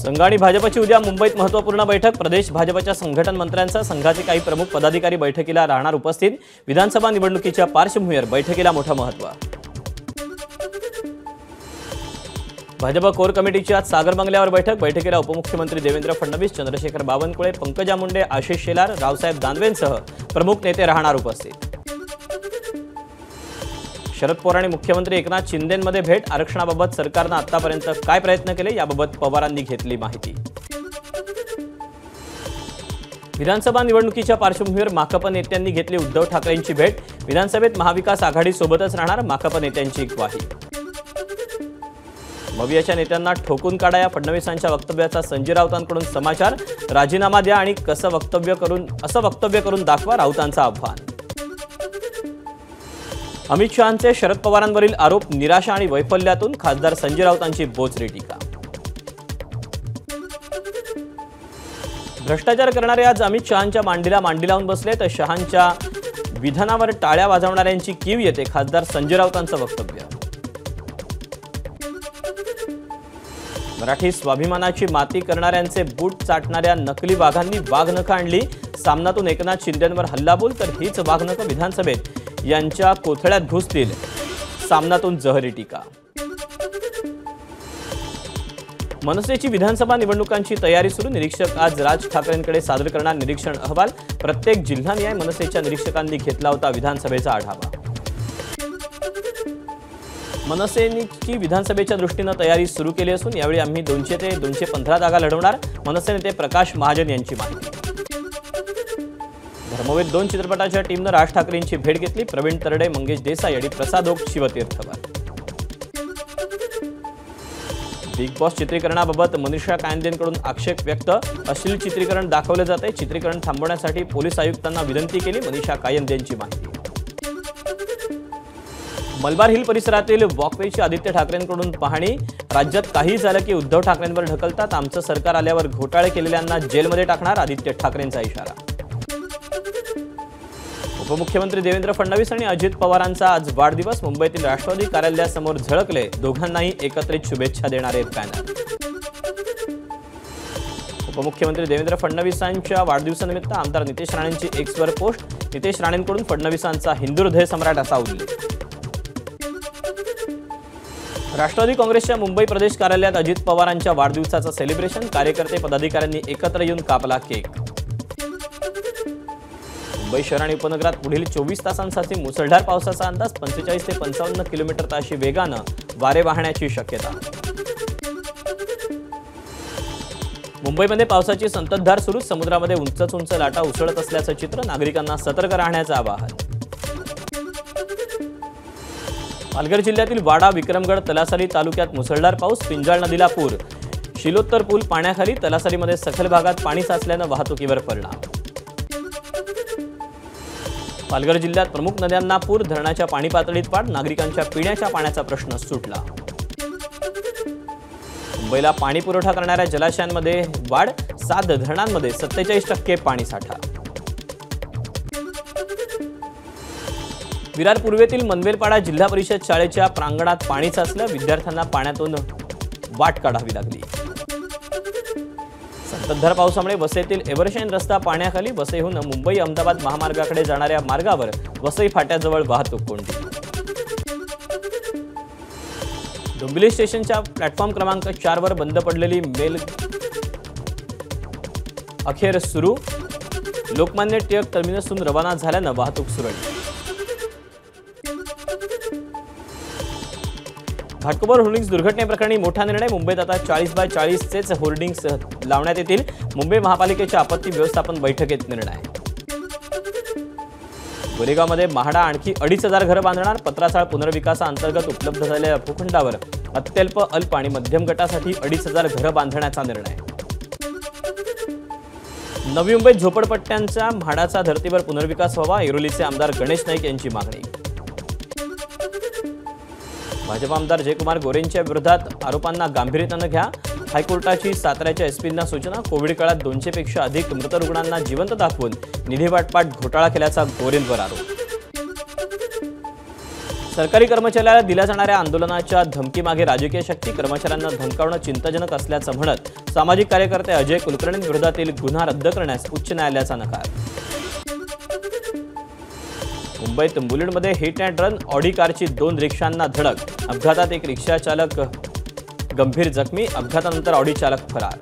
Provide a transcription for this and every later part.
संघ आणि भाजपची उद्या मुंबईत महत्त्वपूर्ण बैठक। प्रदेश भाजपच्या संघटन मंत्र्यांचा संघाचे काही प्रमुख पदाधिकारी बैठकीला राहणार उपस्थित। विधानसभा निवडणुकीच्या पार्श्वभूमीवर बैठकीला मोठं महत्त्व। भाजप कोर कमिटीची आज सागर बंगल्यावर बैठक। बैठकीला उपमुख्यमंत्री देवेंद्र फडणवीस, चंद्रशेखर बावनकुळे, पंकजा मुंडे, आशिष शेलार, रावसाहेब दानवेंसह प्रमुख नेते राहणार उपस्थित। शरद पवार आणि मुख्यमंत्री एकनाथ शिंदेंमध्ये भेट। आरक्षणाबाबत सरकारने आतापर्यंत काय प्रयत्न केले याबाबत पवारांनी घेतली माहिती। विधानसभा निवडणुकीच्या पार्श्वभूमीवर माकप नेत्यांनी घेतली उद्धव ठाकरेंची भेट। विधानसभेत महाविकास आघाडी सोबतच राहणार, माकप नेत्यांची ग्वाही। मवियाच्या नेत्यांना ठोकून काढा या फडणवीसांच्या वक्तव्याचा संजय राऊतांकडून समाचार। राजीनामा द्या आणि असं वक्तव्य करून दाखवा, राऊतांचं आव्हान। अमित शहांचे शरद पवारांवरील आरोप निराशा आणि वैफल्यातून, खासदार संजय राऊतांची बोचरी टीका। भ्रष्टाचार करणारे आज अमित शहांच्या मांडीला मांडी लावून बसले, तर शहांच्या विधानावर टाळ्या वाजवणाऱ्यांची कीव येते, खासदार संजय राऊतांचं वक्तव्य। मराठी स्वाभिमानाची माती करणाऱ्यांचे बूट चाटणाऱ्या नकली वाघांनी वाघनखं आणली। सामनातून एकनाथ शिंदेंवर हल्लाबोल, तर हीच वाघनखं विधानसभेत यांच्या कोथळ्यात घुसतील, सामनातून जहरी टीका। मनसेची विधानसभा निवडणुकांची तयारी सुरू। निरीक्षक आज राज ठाकरेंकडे सादर करणार निरीक्षण अहवाल। प्रत्येक जिल्हानिहाय मनसेच्या निरीक्षकांनी घेतला होता विधानसभेचा आढावा। मनसेची विधानसभेच्या दृष्टीने तयारी सुरू केली असून यावेळी आम्ही 200 ते 215 जागा लढवणार, मनसे नेते प्रकाश महाजन यांची माहिती। धर्मवीर 2 चित्रपटाच्या टीमने राज ठाकरेंची भेट घेतली। प्रवीण तरडे, मंगेश देसाई आणि प्रसाद ओक शिवतीर्थवर। बिग बॉस चित्रीकरणाबाबत मनीषा कायंदेंकडून आक्षेप व्यक्त। अश्लील चित्रीकरण दाखवले जाते, चित्रीकरण थांबवण्यासाठी पोलीस आयुक्तांना विनंती केली, मनीषा कायंदेंची माहिती। मलबार हिल परिसरातील वॉकवेची आदित्य ठाकरेंकडून पाहणी। राज्यात काही झालं की उद्धव ठाकरेंवर ढकलतात, आमचं सरकार आल्यावर घोटाळे केलेल्यांना जेलमध्ये टाकणार, आदित्य ठाकरेंचा इशारा। उपमुख्यमंत्री देवेंद्र फडणवीस आणि अजित पवारांचा आज वाढदिवस। मुंबईतील राष्ट्रवादी कार्यालयासमोर झळकले, दोघांनाही एकत्रित शुभेच्छा देणारे बॅनर। उपमुख्यमंत्री देवेंद्र फडणवीसांच्या वाढदिवसानिमित्त आमदार नितेश राणेंची एक्सवर पोस्ट। नितेश राणेंकडून फडणवीसांचा हिंदू हृदय सम्राट असा उल्लेख। राष्ट्रवादी काँग्रेसच्या मुंबई प्रदेश कार्यालयात अजित पवारांच्या वाढदिवसाचं सेलिब्रेशन। कार्यकर्ते पदाधिकाऱ्यांनी एकत्र येऊन कापला केक। मुंबई शहर आणि उपनगरात पुढील 24 तासांसाठी मुसळधार पावसाचा अंदाज। 45 ते 55 किलोमीटर ताशी वेगानं वारे वाहण्याची शक्यता। मुंबईमध्ये पावसाची संततधार सुरू। समुद्रामध्ये उंच लाटा उसळत असल्याचं चित्र, नागरिकांना सतर्क राहण्याचं आवाहन। पालघर जिल्ह्यातील वाडा, विक्रमगड, तलासरी तालुक्यात मुसळधार पाऊस। पिंजाळ नदीला पूर, शिलोत्तर पूल पाण्याखाली। तलासरीमध्ये सखल भागात पाणी साचल्यानं वाहतुकीवर परिणाम। पालघर जिल्ह्यात प्रमुख नद्यांना पूर, धरणाच्या पाणी पातळीत वाढ। नागरिकांच्या पिण्याच्या पाण्याचा प्रश्न सुटला। मुंबईला पाणी पुरवठा करणाऱ्या जलाशयांमध्ये वाढ। 7 धरणांमध्ये 47% पाणी साठा। विरार पूर्वेतील मनवेलपाडा जिल्हा परिषद शाळेच्या प्रांगणात पाणी साचलं। विद्यार्थ्यांना पाण्यातून वाट काढावी लागली। संततधार पावसामुळे वसईतील एव्हरशाईन रस्ता पाण्याखाली। वसईहून मुंबई अहमदाबाद महामार्गाकडे जाणाऱ्या मार्गावर वसई फाट्याजवळ वाहतूक कोंडी। डोंबिवली स्टेशनच्या प्लॅटफॉर्म क्रमांक 4 वर बंद पडलेली मेल अखेर सुरू। लोकमान्य टिळक टर्मिनसहून रवाना झाल्यानं वाहतूक सुरळीत। घाटकोपर होर्डिंग्स दुर्घटनेप्रकरणी मोठा निर्णय। मुंबईत आता 40/40चेच होर्डिंग्स लावण्यात येतील। मुंबई महापालिकेच्या आपत्ती व्यवस्थापन बैठकीत निर्णय। गोरेगावमध्ये म्हाडा आणखी 2,500 घरं बांधणार। पत्राचाळ पुनर्विकासाअंतर्गत उपलब्ध झालेल्या भूखंडावर अत्यल्प, अल्प आणि मध्यम गटासाठी 2,500 घरं बांधण्याचा निर्णय। नवी मुंबईत झोपडपट्ट्यांच्या म्हाडाचा धर्तीवर पुनर्विकास व्हावा, ऐरोलीचे आमदार गणेश नाईक यांची मागणी। भाजप आमदार जयकुमार गोरेंच्या विरोधात आरोपांना गांभीर्याने घ्या, हायकोर्टाची साताऱ्याच्या एसपींना सूचना। कोविड काळात 200 पेक्षा अधिक मृत रुग्णांना जिवंत दाखवून निधी वाटपाट घोटाळा केल्याचा गोरेंवर आरोप। सरकारी कर्मचाऱ्याला दिल्या जाणाऱ्या आंदोलनाच्या धमकीमागे राजकीय शक्ती, कर्मचाऱ्यांना धमकावणं चिंताजनक असल्याचं म्हणत सामाजिक कार्यकर्ते अजय कुलकर्णींविरोधातील गुन्हा रद्द करण्यास उच्च न्यायालयाचा नकार. मुंबईत बुलेटमध्ये हिट अँड रन, ऑडी कारची 2 रिक्षांना धडक, अपघातात एक रिक्षा चालक गंभीर जखमी, अपघातानंतर ऑडी चालक फरार.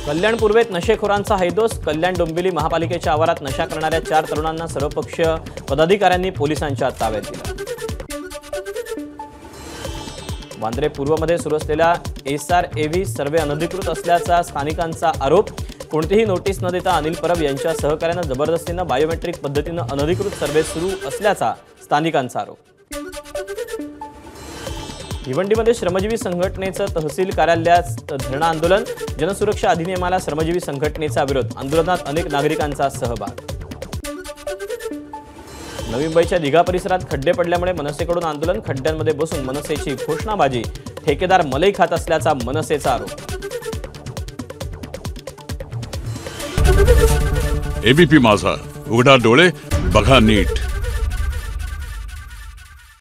कल्याण पूर्वेत नशेखोरांचा हैदोस, कल्याण डोंबिवली महापालिकेच्या आवारात नशा करणाऱ्या 4 तरुणांना सर्वपक्षीय पदाधिकाऱ्यांनी पोलिसांच्या ताब्यात दिलं. वांद्रे पूर्वमध्ये सुरू असलेला SRAV सर्व्हे अनधिकृत असल्याचा स्थानिकांचा आरोप. कोणतीही नोटीस न देता अनिल परब यांच्या सहकार्यानं जबरदस्तीनं बायोमेट्रिक पद्धतीनं अनधिकृत सर्व्हे सुरू असल्याचा स्थानिकांचा आरोप. भिवंडीमध्ये श्रमजीवी संघटनेचं तहसील कार्यालयात धरणं आंदोलन, जनसुरक्षा अधिनियमाला श्रमजीवी संघटनेचा विरोध, आंदोलनात अनेक नागरिकांचा सहभाग. नवी मुंबईच्या दिघा परिसरात खड्डे पडल्यामुळे मनसेकडून आंदोलन, खड्ड्यांमध्ये बसून मनसेची घोषणाबाजी, ठेकेदार मलई खात असल्याचा मनसेचा आरोप. एबीपी माझा, उघडा डोळे बघा नीट.